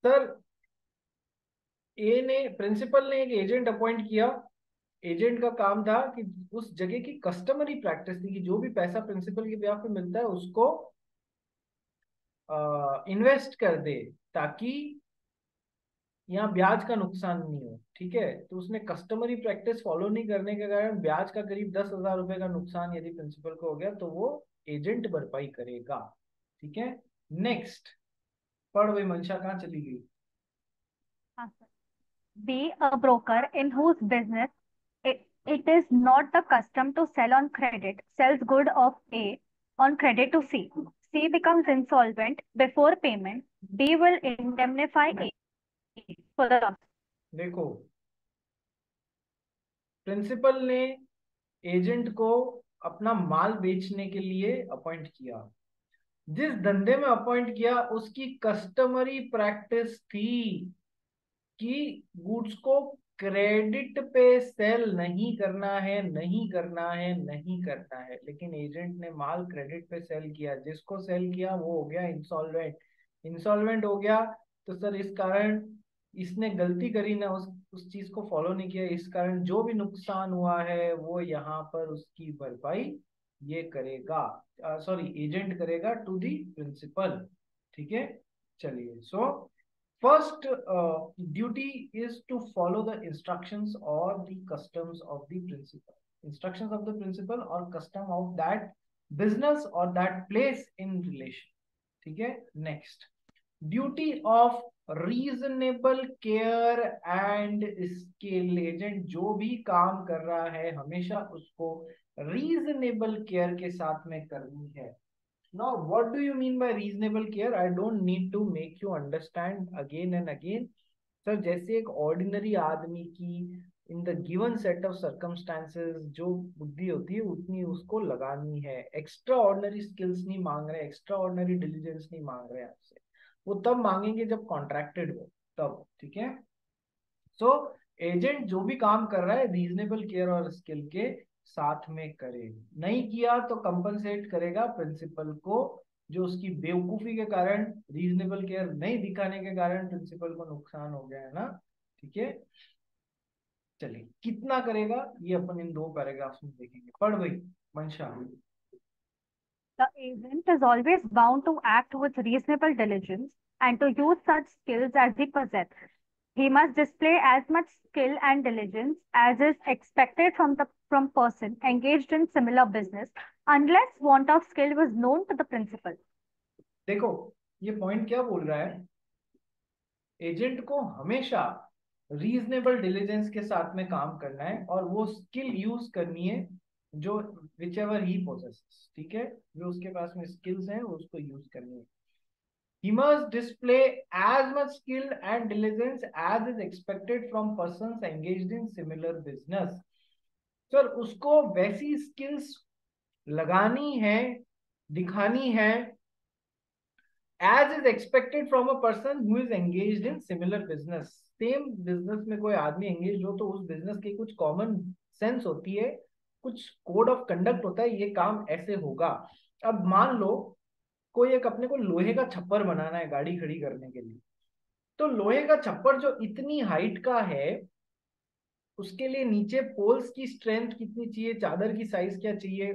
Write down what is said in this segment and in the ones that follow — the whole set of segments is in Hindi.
सर ए ने प्रिंसिपल ने एक एजेंट अपॉइंट किया। एजेंट का काम था कि उस जगह की कस्टमरी प्रैक्टिस थी कि जो भी पैसा प्रिंसिपल के ब्याह पे मिलता है उसको इन्वेस्ट कर दे, ताकि यहाँ ब्याज का नुकसान नहीं हो। ठीक है, तो उसने कस्टमरी प्रैक्टिस फॉलो नहीं करने के कारण ब्याज का करीब 10,000 रुपए का नुकसान यदि प्रिंसिपल को हो गया तो वो एजेंट भरपाई करेगा। ठीक है, नेक्स्ट। पढ़ भाई, मंशा कहाँ चली गई? हाँ sir. Be a broker in whose business it is not the custom to sell on credit, sells good of A on credit to C. C becomes insolvent before payment. B will indemnify A for the loss. देखो, प्रिंसिपल ने एजेंट को अपना माल बेचने के लिए अपॉइंट किया। जिस धंधे में अपॉइंट किया उसकी कस्टमरी प्रैक्टिस थी कि गुड्स को क्रेडिट पे सेल नहीं करना है, नहीं करना है, नहीं करना है। लेकिन एजेंट ने माल क्रेडिट पे सेल किया, जिसको सेल किया वो हो गया इंसॉल्वेंट। इंसॉल्वेंट हो गया तो सर इस कारण इसने गलती करी ना, उस चीज को फॉलो नहीं किया, इस कारण जो भी नुकसान हुआ है वो यहाँ पर उसकी भरपाई ये करेगा, सॉरी एजेंट करेगा टू दी प्रिंसिपल। ठीक है, चलिए। सो first duty is to follow the instructions or the customs of the principal, instructions of the principal or custom of that business or that place in relation। ठीक है, next, duty of reasonable care and skill. Agent जो भी काम कर रहा है हमेशा उसको रीजनेबल केयर के साथ में करनी है। Now, what do you mean by reasonable care? I don't need to make you understand again and again. Sir जैसे एक ऑर्डिनरी आदमी की in the given set of circumstances जो बुद्धि होती है उतनी उसको लगानी है। एक्स्ट्रा ऑर्डिनरी स्किल्स नहीं मांग रहे, एक्स्ट्रा ऑर्डिनरी डिलीजेंस नहीं मांग रहे आपसे। वो तब मांगेंगे जब कॉन्ट्रैक्टेड हो, तब। ठीक है, सो एजेंट जो भी काम कर रहा है रीजनेबल केयर और स्किल के साथ में करे। नहीं किया तो कंपनसेट करेगा प्रिंसिपल को, जो उसकी बेवकूफी के कारण, रीजनेबल केयर नहीं दिखाने के कारण प्रिंसिपल को नुकसान हो गया है ना। ठीक है, चलिए कितना करेगा ये अपन इन दो पैराग्राफ्स में देखेंगे। पढ़ भाई मंशा। The agent is always bound to act with reasonable diligence and to use such skills as he possesses. He must display as much skill and diligence as is expected from person engaged in similar business, unless want of skill was known to the principal. देखो, ये पॉइंट क्या बोल रहा है, एजेंट को हमेशा रीजनेबल डिलीजेंस के साथ में काम करना है और वो स्किल यूज करनी है जो विच एवर ही पोजेसेस। ठीक है, जो उसके पास में स्किल्स हैं वो उसको यूज करनी है। He must display as much skill and diligence as is expected from persons engaged in similar business। Sir उसको वैसी स्किल्स लगानी है, दिखानी है as is expected from a person who is engaged in similar business। Same business में कोई आदमी एंगेज हो तो उस बिजनेस की कुछ कॉमन सेंस होती है, कुछ कोड ऑफ कंडक्ट होता है, ये काम ऐसे होगा। अब मान लो कोई एक अपने को लोहे का छप्पर बनाना है गाड़ी खड़ी करने के लिए, तो लोहे का छप्पर जो इतनी हाइट का है उसके लिए नीचे पोल्स की स्ट्रेंथ कितनी चाहिए, चादर की साइज क्या चाहिए,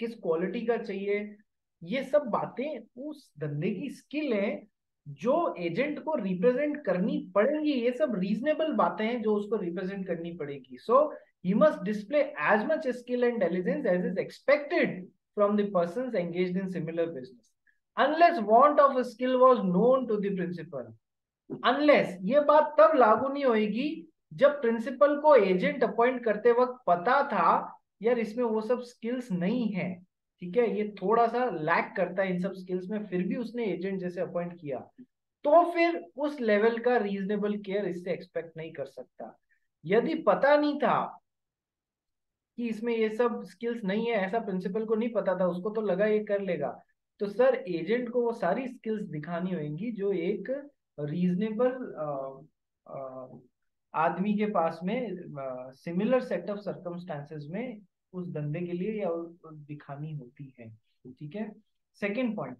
किस क्वालिटी का चाहिए, ये सब बातें उस धंधे की स्किल है जो एजेंट को रिप्रेजेंट करनी पड़ेंगी। ये सब रीजनेबल बातें हैं जो उसको रिप्रेजेंट करनी पड़ेगी। So he must display as much skill and intelligence as is expected from the persons engaged in similar business unless want of skill was known to the principal. Unless, ये बात तब लागू नहीं होगी जब प्रिंसिपल को एजेंट अपॉइंट करते वक्त पता था यार इसमें वो सब स्किल्स नहीं है। ठीक है, ये थोड़ा सा लैक करता है इन सब स्किल्स में, फिर भी उसने एजेंट जैसे अपॉइंट किया, तो फिर उस लेवल का रीजनेबल केयर इससे एक्सपेक्ट नहीं कर सकता। यदि पता नहीं था कि इसमें ये सब स्किल्स नहीं है, ऐसा प्रिंसिपल को नहीं पता था, उसको तो लगा ये कर लेगा, तो सर एजेंट को वो सारी स्किल्स दिखानी होंगी जो एक रीजनेबल आदमी के पास में सिमिलर सेट ऑफ सर्कमस्टांसेस में उस धंधे के लिए या दिखानी होती है। ठीक है, second point.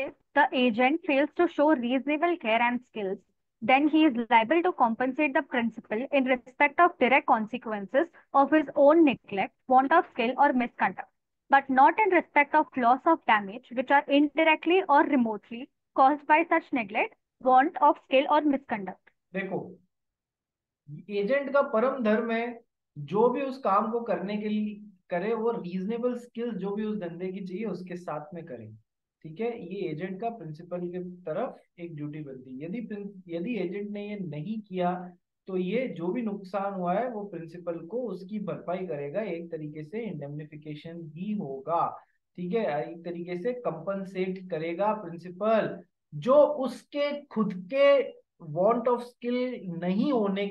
If the agent fails to show reasonable care and skills, then he is liable to compensate the principal in respect of direct consequences of his own neglect, want of skill, or misconduct, but not in respect of loss of damage which are indirectly or remotely caused by such neglect, want of skill, or misconduct. देखो, एजेंट का परम धर्म है जो भी उस काम को करने के लिए करे वो रीजनेबल स्किल्स जो भी उस धंधे की चाहिए उसके साथ में करे। ठीक है, ये एजेंट का प्रिंसिपल की तरफ एक ड्यूटी बनती है। यदि एजेंट ने ये नहीं किया तो ये जो भी नुकसान हुआ है वो प्रिंसिपल को उसकी भरपाई करेगा, एक तरीके से इंडेमनिफिकेशन ही होगा। ठीक है, एक तरीके से कंपनसेट करेगा प्रिंसिपल जो उसके खुद के वांट ऑफ स्किल नहीं होने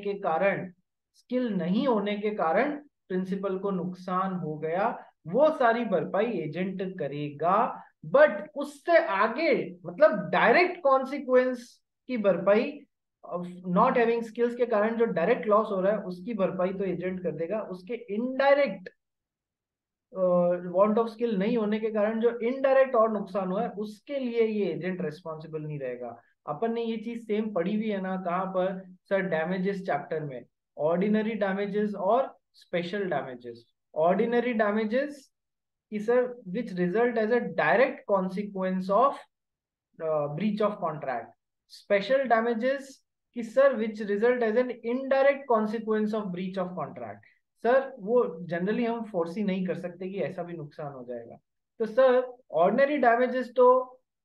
के कारण प्रिंसिपल को नुकसान हो गया, वो सारी भरपाई एजेंट करेगा। बट उससे आगे मतलब डायरेक्ट कॉन्सिक्वेंस की भरपाई नॉट हैविंग स्किल्स के कारण जो डायरेक्ट लॉस हो रहा है उसकी भरपाई तो एजेंट कर देगा, उसके इनडायरेक्ट वांट ऑफ स्किल नहीं होने के कारण जो इनडायरेक्ट और नुकसान हुआ है उसके लिए ये एजेंट रिस्पॉन्सिबल नहीं रहेगा। अपन ने ये चीज सेम पढ़ी हुई है ना, कहाँ पर सर, डैमेजेस चैप्टर में, ऑर्डिनरी डैमेजेस और स्पेशल डैमेजेस। ऑर्डिनरी डैमेजेस की sir which result as a direct consequence of breach of contract. Special damages की sir which result as an indirect consequence of breach of contract. Sir वो जनरली हम फोर्सी नहीं कर सकते कि ऐसा भी नुकसान हो जाएगा। तो सर ऑर्डिनरी डैमेजेस तो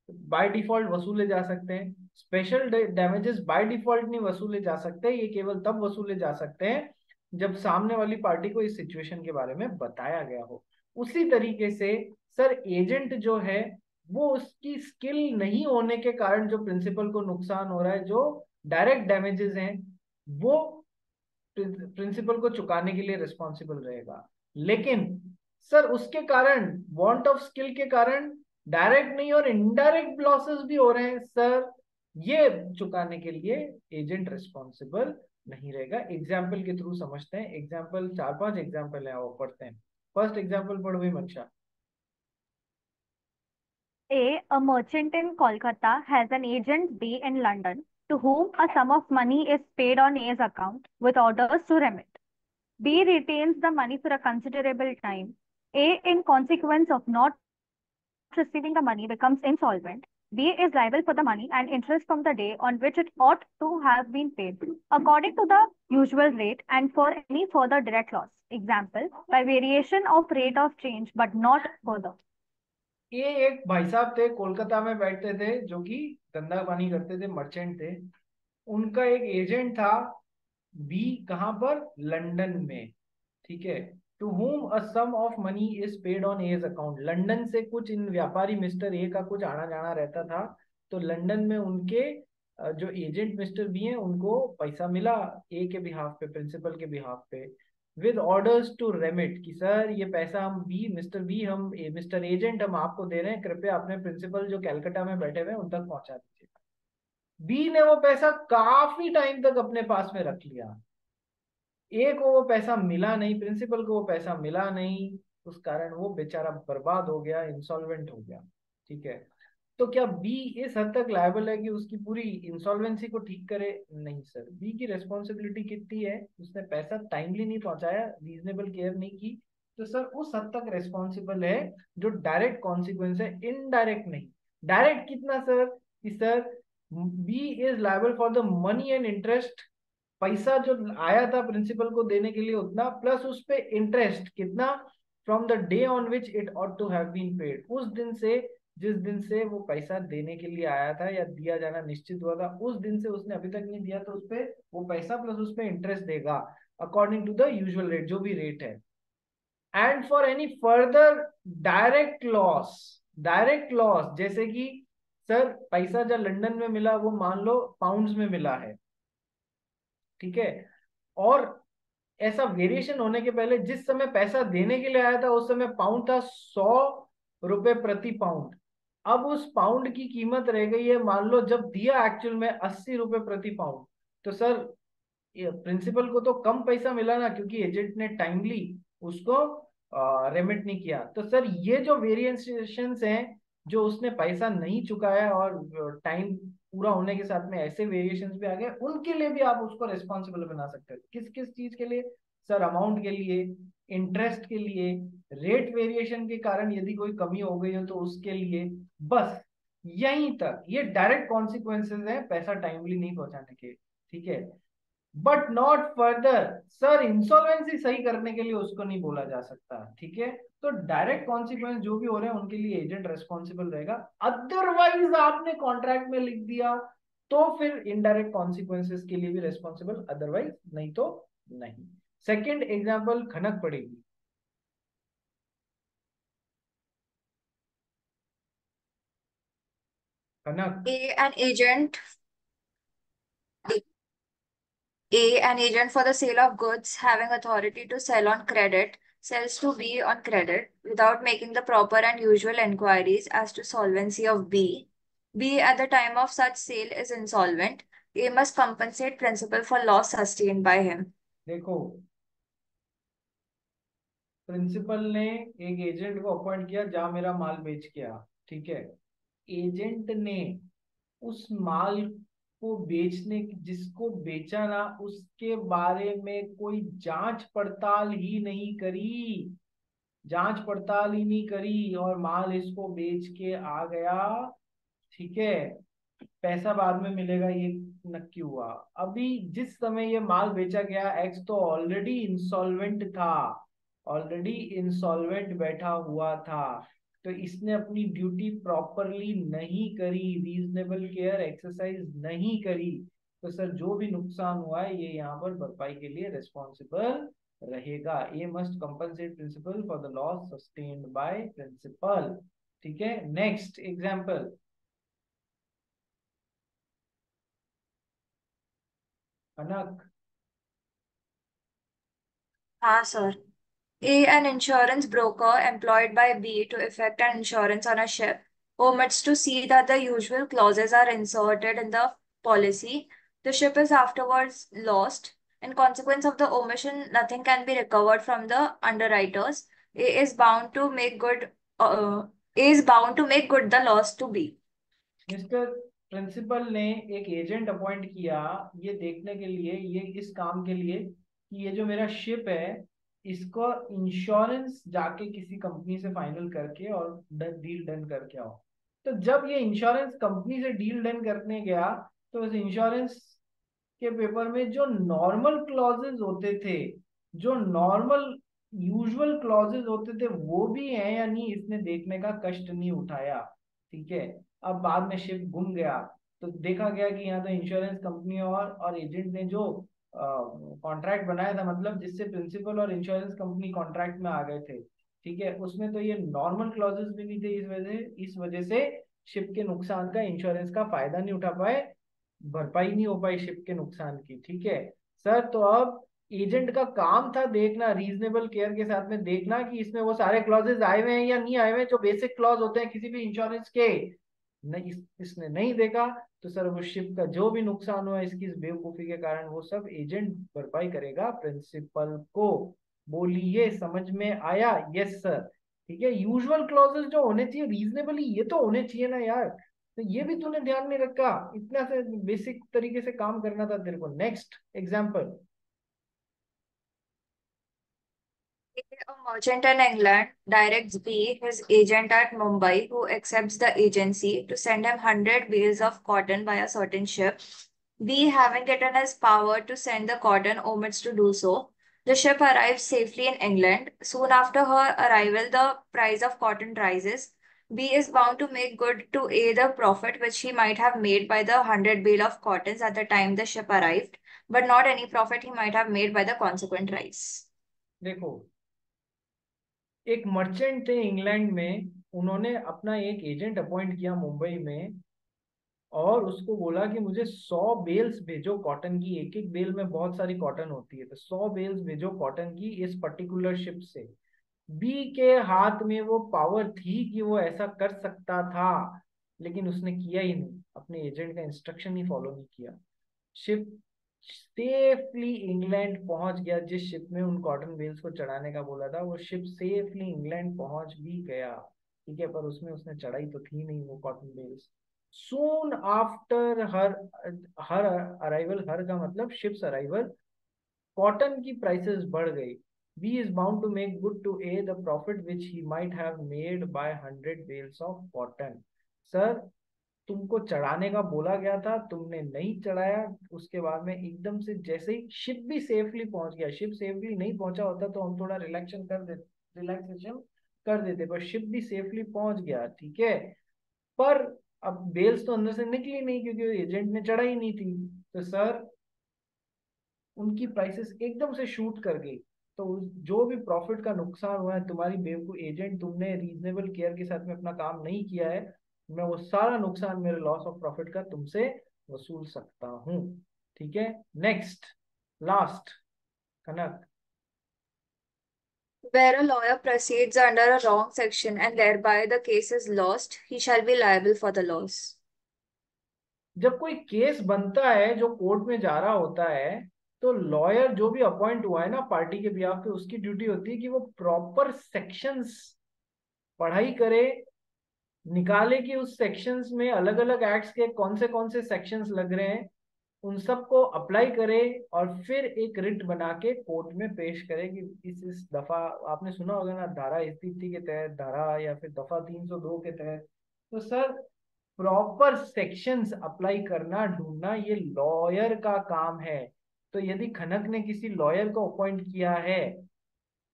बाय डिफॉल्ट वसूले जा सकते हैं, स्पेशल डैमेजेस बाय डिफॉल्ट नहीं वसूले जा सकते, ये केवल तब वसूले जा सकते हैं जब सामने वाली पार्टी को इस सिचुएशन के बारे में बताया गया हो। उसी तरीके से सर एजेंट जो है वो उसकी स्किल नहीं होने के कारण जो प्रिंसिपल को नुकसान हो रहा है, जो डायरेक्ट डैमेजेस हैं, वो प्रिंसिपल को चुकाने के लिए रिस्पॉन्सिबल रहेगा। लेकिन सर उसके कारण वांट ऑफ स्किल के कारण डायरेक्ट नहीं और इनडायरेक्ट लॉसेस भी हो रहे हैं सर, ये चुकाने के लिए एजेंट रिस्पॉन्सिबल नहीं रहेगा। एग्जाम्पल के थ्रू समझते हैं। एग्जाम्पल 4-5 एग्जाम्पल है, वो पढ़ते हैं। फर्स्ट एग्जाम्पल पढ़ो भाई मच्छा। A merchant in Kolkata has an agent B in London to whom a sum of money is paid on A's account with orders to remit. B retains the money for a considerable time. A, in consequence of not receiving the money, becomes insolvent. B is liable for the money and interest from the day on which it ought to have been paid, according to the usual rate and for any further direct loss. Example, by variation of rate of change, but not further. ये एक भाई साहब थे, कोलकाता में बैठते थे, जो कि धंधा पानी करते थे, मर्चेंट थे। उनका एक एजेंट था बी, कहां पर, लंदन में। ठीक है, to whom a sum of money is paid on A's account। London से कुछ इन व्यापारी मिस्टर ए का कुछ आना जाना रहता था, तो लंदन में उनके जो एजेंट मिस्टर बी हैं उनको पैसा मिला ए के बिहाफ पे, प्रिंसिपल के बिहाफ पे, विद ऑर्डर्स टू रेमिट कि सर ये पैसा हम बी, मिस्टर बी, हम मिस्टर एजेंट हम आपको दे रहे हैं, कृपया अपने प्रिंसिपल जो कैलकाटा में बैठे हुए हैं उन तक पहुंचा दीजिए। बी ने वो पैसा काफी टाइम तक अपने पास में रख लिया, ए को वो पैसा मिला नहीं, प्रिंसिपल को वो पैसा मिला नहीं, उस कारण वो बेचारा बर्बाद हो गया, इंसॉल्वेंट हो गया। ठीक है, तो क्या बी इस हद तक लायबल है कि उसकी पूरी इंसॉल्वेंसी को ठीक करे? नहीं सर, बी की रेस्पॉन्सिबिलिटी कितनी है, उसने पैसा टाइमली नहीं पहुंचाया, रीजनेबल केयर नहीं की, तो सर उस हद तक रेस्पॉन्सिबल है जो डायरेक्ट कॉन्सिक्वेंस है, इनडायरेक्ट नहीं। डायरेक्ट कितना सर, कि sir B is liable for the money and interest, पैसा जो आया था प्रिंसिपल को देने के लिए उतना, प्लस उस पे इंटरेस्ट कितना, from the day on which it ought to have been paid, उस दिन से, जिस दिन से वो पैसा देने के लिए आया था या दिया जाना निश्चित हुआ था, उस दिन से उसने अभी तक नहीं दिया, तो उस पे वो पैसा प्लस उस पे इंटरेस्ट देगा according to the usual rate, जो भी रेट है। And for any further direct loss जैसे कि सर पैसा जो लंदन में मिला वो मान लो पाउंड्स में मिला है, ठीक है, और ऐसा वेरिएशन होने के पहले जिस समय पैसा देने के लिए आया था उस समय पाउंड था 100 रुपए प्रति पाउंड, अब उस पाउंड की कीमत रह गई है मान लो जब दिया एक्चुअल में 80 रुपए प्रति पाउंड, तो सर प्रिंसिपल को तो कम पैसा मिला ना, क्योंकि एजेंट ने टाइमली उसको रेमिट नहीं किया। तो सर ये जो वेरिएशंस हैं जो उसने पैसा नहीं चुकाया और टाइम पूरा होने के साथ में ऐसे वेरिएशंस भी आ गए, उनके लिए भी आप उसको रिस्पॉन्सिबल बना सकते हो। किस किस चीज के लिए सर? अमाउंट के लिए, इंटरेस्ट के लिए, रेट वेरिएशन के कारण यदि कोई कमी हो गई हो तो उसके लिए। बस यहीं तक ये डायरेक्ट कॉन्सिक्वेंसेज है पैसा टाइमली नहीं पहुंचाने के, ठीक है, but not further. Sir insolvency सही करने के लिए उसको नहीं बोला जा सकता, ठीक है। तो डायरेक्ट कॉन्सिक्वेंस जो भी हो रहे हैं उनके लिए एजेंट रेस्पॉन्सिबल रहेगा। अदरवाइज आपने कॉन्ट्रैक्ट में लिख दिया तो फिर इनडायरेक्ट कॉन्सिक्वेंसेस के लिए भी रेस्पॉन्सिबल, अदरवाइज नहीं तो नहीं। सेकेंड एग्जाम्पल खनक पड़ेगी। खनक। A, an agent A, an agent for the sale of goods having authority to sell on credit, sells to B on credit without making the proper and usual enquiries as to solvency of B. B, at the time of such sale, is insolvent. A must compensate principal for loss sustained by him. देखो, प्रिंसिपल ने एक एजेंट को अपॉइंट किया, जा मेरा माल बेच के आ, ठीक है। एजेंट ने उस माल को बेचने, जिसको बेचा ना, उसके बारे में कोई जांच पड़ताल ही नहीं करी, जांच पड़ताल ही नहीं करी, और माल इसको बेच के आ गया, ठीक है। पैसा बाद में मिलेगा ये नक्की हुआ। अभी जिस समय ये माल बेचा गया, एक्स तो ऑलरेडी इंसॉल्वेंट था, ऑलरेडी इंसॉल्वेंट बैठा हुआ था। तो इसने अपनी ड्यूटी प्रॉपरली नहीं करी, रीजनेबल केयर एक्सरसाइज नहीं करी। तो सर जो भी नुकसान हुआ है ये यहाँ पर भरपाई के लिए रिस्पॉन्सिबल रहेगा। A must compensate principal for the loss sustained by principal, ठीक है। Next example, Kanak. Ah, sir. A, an insurance broker employed by B to effect an insurance on a ship, omits to see that the usual clauses are inserted in the policy. The ship is afterwards lost. In consequence of the omission, nothing can be recovered from the underwriters. A is bound to make good. A is bound to make good the loss to B. Mister principal ने एक एजेंट अपॉइंट किया ये देखने के लिए, ये इस काम के लिए कि ये जो मेरा शिप है इसको इंश्योरेंस जाके किसी कंपनी से फाइनल करके और डील डन करके आओ। तो जब ये इंश्योरेंस कंपनी से डील डन करने गया तो उस इंश्योरेंस के पेपर में जो नॉर्मल क्लॉजेज होते थे, जो नॉर्मल यूजुअल क्लॉजेज होते थे, वो भी हैं या नहीं इसने देखने का कष्ट नहीं उठाया, ठीक है। अब बाद में शिप गुम गया तो देखा गया कि यहाँ तो इंश्योरेंस कंपनी और एजेंट ने जो कॉन्ट्रैक्ट बनाया था, मतलब जिससे प्रिंसिपल और इंश्योरेंस कंपनी कॉन्ट्रैक्ट में आ गए थे, ठीक है, उसमें तो ये नॉर्मल क्लॉजेस भी नहीं थे। इस वजह से शिप के नुकसान का इंश्योरेंस का फायदा नहीं उठा पाए, भरपाई नहीं हो पाई शिप के नुकसान की, ठीक है। सर तो अब एजेंट का काम था देखना, रीजनेबल केयर के साथ में देखना कि इसमें वो सारे क्लॉजेज आए हुए हैं या नहीं आए हुए हैं जो बेसिक क्लॉज होते हैं किसी भी इंश्योरेंस के। नहीं, इसने नहीं देखा। तो सर वो शिप का जो भी नुकसान हुआ इसकी इस बेवकूफी के कारण वो सब एजेंट भरपाई करेगा प्रिंसिपल को। बोलिए समझ में आया? यस सर, ठीक है। यूजुअल क्लॉजेस जो होने चाहिए रीजनेबली ये तो होने चाहिए ना यार, तो ये भी तूने ध्यान नहीं रखा, इतना से बेसिक तरीके से काम करना था तेरे को। Next example. A merchant in England directs B, his agent at Mumbai, who accepts the agency, to send him 100 bales of cotton by a certain ship. B, having it in his power to send the cotton, omits to do so. The ship arrives safely in England. Soon after her arrival, the price of cotton rises. B is bound to make good to A the profit which he might have made by the 100 bale of cottons at the time the ship arrived, but not any profit he might have made by the consequent rise. देखो, एक मर्चेंट थे इंग्लैंड में, उन्होंने अपना एक एजेंट अपॉइंट किया मुंबई में और उसको बोला कि मुझे 100 बेल्स भेजो कॉटन की, एक एक बेल में बहुत सारी कॉटन होती है, तो 100 बेल्स भेजो कॉटन की इस पर्टिकुलर शिप से। बी के हाथ में वो पावर थी कि वो ऐसा कर सकता था, लेकिन उसने किया ही नहीं, अपने एजेंट का इंस्ट्रक्शन ही फॉलो नहीं किया। शिप सेफली इंग्लैंड पहुंच गया, जिस शिप में उन कॉटन बेल्स को चढ़ाने का बोला था वो शिप सेफली इंग्लैंड पहुंच भी गया। ठीक है, पर उसमें उसने चढ़ाई तो थी नहीं वो cotton bales. Soon after her her arrival, her का मतलब शिप्स अराइवल, कॉटन की प्राइसेस बढ़ गई। B is bound to make good to A the profit which he might have made by 100 bales of cotton. Sir, तुमको चढ़ाने का बोला गया था, तुमने नहीं चढ़ाया, उसके बाद में एकदम से जैसे ही शिप भी सेफली पहुंच गया, शिप सेफली नहीं पहुंचा होता तो हम थोड़ा रिलैक्सेशन कर देते, पर शिप भी सेफली पहुंच गया, ठीक है, पर अब बेल्स तो अंदर से निकली नहीं क्योंकि एजेंट ने चढ़ाई नहीं थी। तो सर, उनकी प्राइसेस एकदम से शूट कर गई, तो जो भी प्रॉफिट का नुकसान हुआ है तुम्हारी बेवकूफ एजेंट, तुमने रीजनेबल केयर के साथ में अपना काम नहीं किया है, मैं वो सारा नुकसान मेरे लॉस ऑफ प्रॉफिट का तुमसे वसूल सकता हूँ। ठीक है, next, last, Kanak. Where a lawyer proceeds under a wrong section and thereby the case is lost, he shall be liable for the loss. जब कोई केस बनता है जो कोर्ट में जा रहा होता है, तो लॉयर जो भी अपॉइंट हुआ है ना पार्टी के बिहाफ पे, उसकी ड्यूटी होती है कि वो प्रॉपर सेक्शंस पढ़ाई करे, निकाले कि उस सेक्शंस में अलग अलग एक्ट्स के कौन से सेक्शंस लग रहे हैं, उन सबको अप्लाई करे, और फिर एक रिट बना के कोर्ट में पेश करे कि इस दफा, आपने सुना होगा ना, धारा इतनी के तहत, धारा या फिर दफा 302 के तहत। तो सर, प्रॉपर सेक्शंस अप्लाई करना, ढूंढना, ये लॉयर का काम है। तो यदि खनक ने किसी लॉयर को अपॉइंट किया है,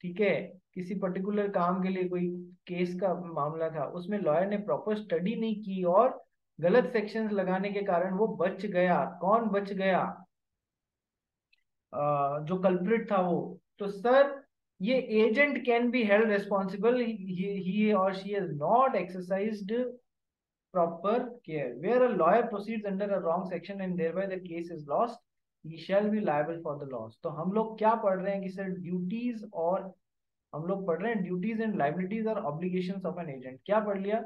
ठीक है, किसी पर्टिकुलर काम के लिए, कोई केस का मामला था, उसमें लॉयर ने प्रॉपर स्टडी नहीं की और गलत सेक्शंस लगाने के कारण वो बच गया, कौन बच गया, जो कल्प्रिट था वो, तो सर, ये agent can be held responsible, he or she has not exercised proper care. Where a lawyer proceeds under a wrong section and thereby the case is lost, he shall be liable for the loss. तो हम लोग क्या पढ़ रहे हैं कि सर, ड्यूटीज और, हम लोग पढ़ रहे हैं ड्यूटीज एंड लाइबिलिटीज और ऑब्लिगेशंस ऑफ एन एजेंट। क्या पढ़ लिया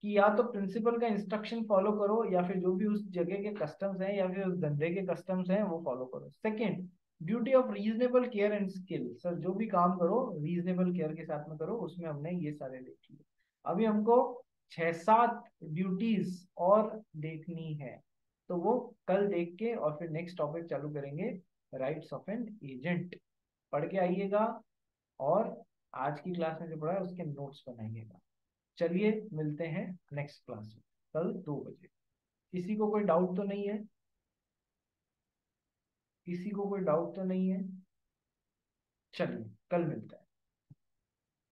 कि या तो प्रिंसिपल का इंस्ट्रक्शन फॉलो करो, या फिर जो भी उस जगह के कस्टम्स हैं या फिर उस धंधे के कस्टम्स हैं वो फॉलो करो। Second, duty of reasonable care and skill. Sir, जो भी काम करो रीजनेबल केयर के साथ में करो, उसमें हमने ये सारे देख लिए। अभी हमको 6-7 ड्यूटीज और देखनी है, तो वो कल देख के और फिर नेक्स्ट टॉपिक चालू करेंगे, राइट्स ऑफ एन एजेंट। पढ़ के आइएगा, और आज की क्लास में जो पढ़ा है उसके नोट्स बनाइएगा। चलिए, मिलते हैं नेक्स्ट क्लास में कल 2 बजे। किसी को कोई डाउट तो नहीं है? किसी को कोई डाउट तो नहीं है? चलिए, कल मिलते हैं।